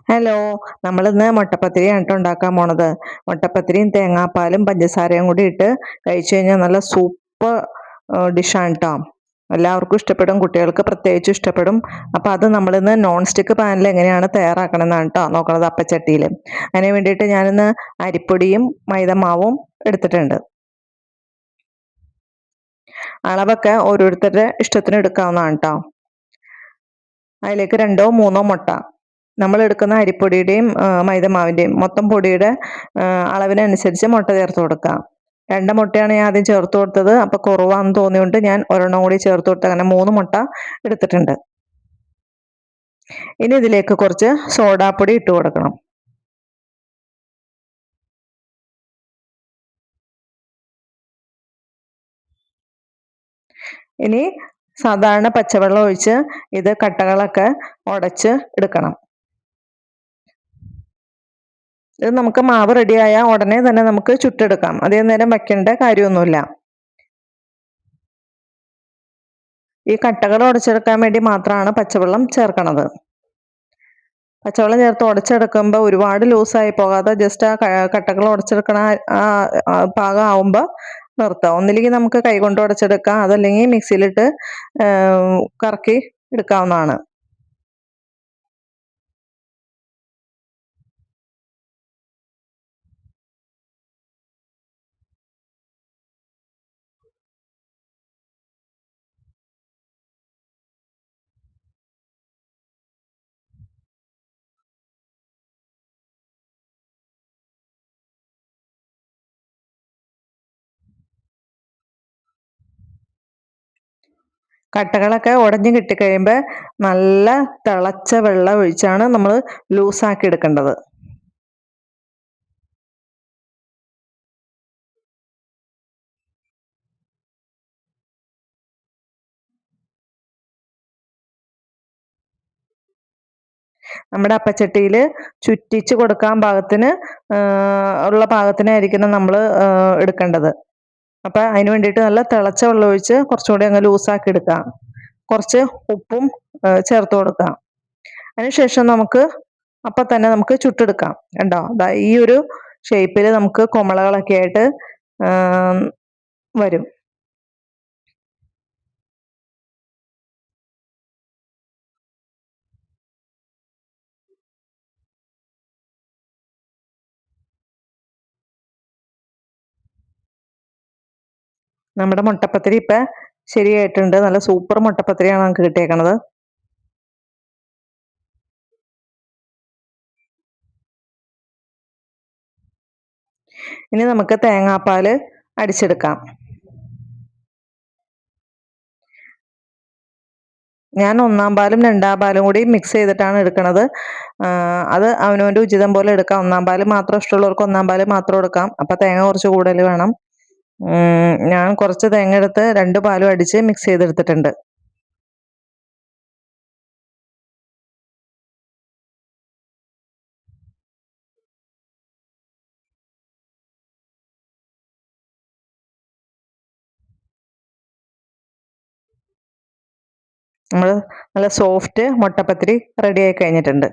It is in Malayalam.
ഹലോ, നമ്മളിന്ന് മുട്ടപ്പത്തിരിയാണ് ട്ടോ ഉണ്ടാക്കാൻ പോണത്. മുട്ടപ്പത്തിരിയും തേങ്ങാപ്പാലും പഞ്ചസാരയും കൂടി ഇട്ട് കഴിച്ചു കഴിഞ്ഞാൽ നല്ല സൂപ്പർ ഡിഷാണ് ട്ടോ. എല്ലാവർക്കും ഇഷ്ടപ്പെടും, കുട്ടികൾക്ക് പ്രത്യേകിച്ച് ഇഷ്ടപ്പെടും. അപ്പം അത് നമ്മളിന്ന് നോൺ സ്റ്റിക്ക് പാനിൽ എങ്ങനെയാണ് തയ്യാറാക്കണമെന്നാണ് ട്ടോ നോക്കണത്, അപ്പച്ചട്ടിയിൽ. അതിന് വേണ്ടിയിട്ട് ഞാനിന്ന് അരിപ്പൊടിയും മൈദമാവും എടുത്തിട്ടുണ്ട്. അളവൊക്കെ ഓരോരുത്തരുടെ ഇഷ്ടത്തിന് എടുക്കാവുന്നതാണ് ട്ടോ. അതിലേക്ക് 2 3 മുട്ട, നമ്മൾ എടുക്കുന്ന അരിപ്പൊടിയുടെയും മൈദമാവിൻ്റെയും മൊത്തം പൊടിയുടെ അളവിനനുസരിച്ച് മുട്ട ചേർത്ത് കൊടുക്കാം. 2 മുട്ടയാണ് ഞാൻ ആദ്യം ചേർത്ത് കൊടുത്തത്. അപ്പോൾ കുറവാണെന്ന് തോന്നിയുകൊണ്ട് ഞാൻ ഒരെണ്ണം കൂടി ചേർത്ത് കൊടുത്ത് അങ്ങനെ 3 മുട്ട എടുത്തിട്ടുണ്ട്. ഇനി ഇതിലേക്ക് കുറച്ച് സോഡാപ്പൊടി ഇട്ട് കൊടുക്കണം. ഇനി സാധാരണ പച്ചവെള്ളം ഒഴിച്ച് ഇത് കട്ടകളൊക്കെ ഉടച്ച് എടുക്കണം. ഇത് നമുക്ക് മാവ് റെഡിയായ ഉടനെ തന്നെ നമുക്ക് ചുട്ടെടുക്കാം. അധികം നേരം വയ്ക്കേണ്ട കാര്യമൊന്നുമില്ല. ഈ കട്ടകൾ ഉടച്ചെടുക്കാൻ വേണ്ടി മാത്രമാണ് പച്ചവെള്ളം ചേർക്കണത്. പച്ചവെള്ളം ചേർത്ത് ഉടച്ചെടുക്കുമ്പോൾ ഒരുപാട് ലൂസായി പോകാതെ ജസ്റ്റ് ആ കട്ടകൾ ഉടച്ചെടുക്കണ പാകം ആവുമ്പോൾ നിർത്താം. ഒന്നില്ലെങ്കിൽ നമുക്ക് കൈകൊണ്ട് ഉടച്ചെടുക്കാം, അതല്ലെങ്കിൽ മിക്സിയിലിട്ട് കറക്കി എടുക്കാവുന്നതാണ്. കട്ടകളൊക്കെ ഉടഞ്ഞ് കിട്ടിക്കഴിയുമ്പോൾ നല്ല തിളച്ച വെള്ളം ഒഴിച്ചാണ് നമ്മൾ ലൂസാക്കി എടുക്കേണ്ടത്. നമ്മുടെ അപ്പച്ചട്ടിയിൽ ചുറ്റിച്ച് കൊടുക്കാൻ പാകത്തിന് ഉള്ള പാകത്തിനായിരിക്കണം നമ്മൾ എടുക്കേണ്ടത്. അപ്പം അതിന് വേണ്ടിയിട്ട് നല്ല തിളച്ച വെള്ളം ഒഴിച്ച് കുറച്ചുകൂടി അങ്ങ് ലൂസാക്കി എടുക്കാം. കുറച്ച് ഉപ്പും ചേർത്ത് കൊടുക്കാം. അതിനുശേഷം നമുക്ക് അപ്പം തന്നെ നമുക്ക് ചുട്ടെടുക്കാം. കണ്ടോ, ഈ ഒരു ഷേപ്പിൽ നമുക്ക് കുമളകളൊക്കെ ആയിട്ട് വരും. നമ്മുടെ മുട്ടപ്പത്തിരി ഇപ്പം ശരിയായിട്ടുണ്ട്. നല്ല സൂപ്പർ മുട്ടപ്പത്തിരിയാണ് നമുക്ക് കിട്ടിയേക്കണത്. ഇനി നമുക്ക് തേങ്ങാപ്പാൽ അടിച്ചെടുക്കാം. ഞാൻ 1-ാം പാലും 2-ാം പാലും കൂടി മിക്സ് ചെയ്തിട്ടാണ് എടുക്കുന്നത്. അത് അവനവൻ്റെ ഉചിതം പോലെ എടുക്കാം. 1-ാം പാൽ മാത്രം ഇഷ്ടമുള്ളവർക്ക് 1-ാം പാൽ മാത്രം എടുക്കാം. അപ്പം തേങ്ങ കുറച്ച് കൂടുതൽ വേണം. ഞാൻ കുറച്ച് തേങ്ങ എടുത്ത് 2 പാലും അടിച്ച് മിക്സ് ചെയ്തെടുത്തിട്ടുണ്ട്. നമ്മൾ നല്ല സോഫ്റ്റ് മുട്ടപ്പത്തിരി റെഡിയായി കഴിഞ്ഞിട്ടുണ്ട്.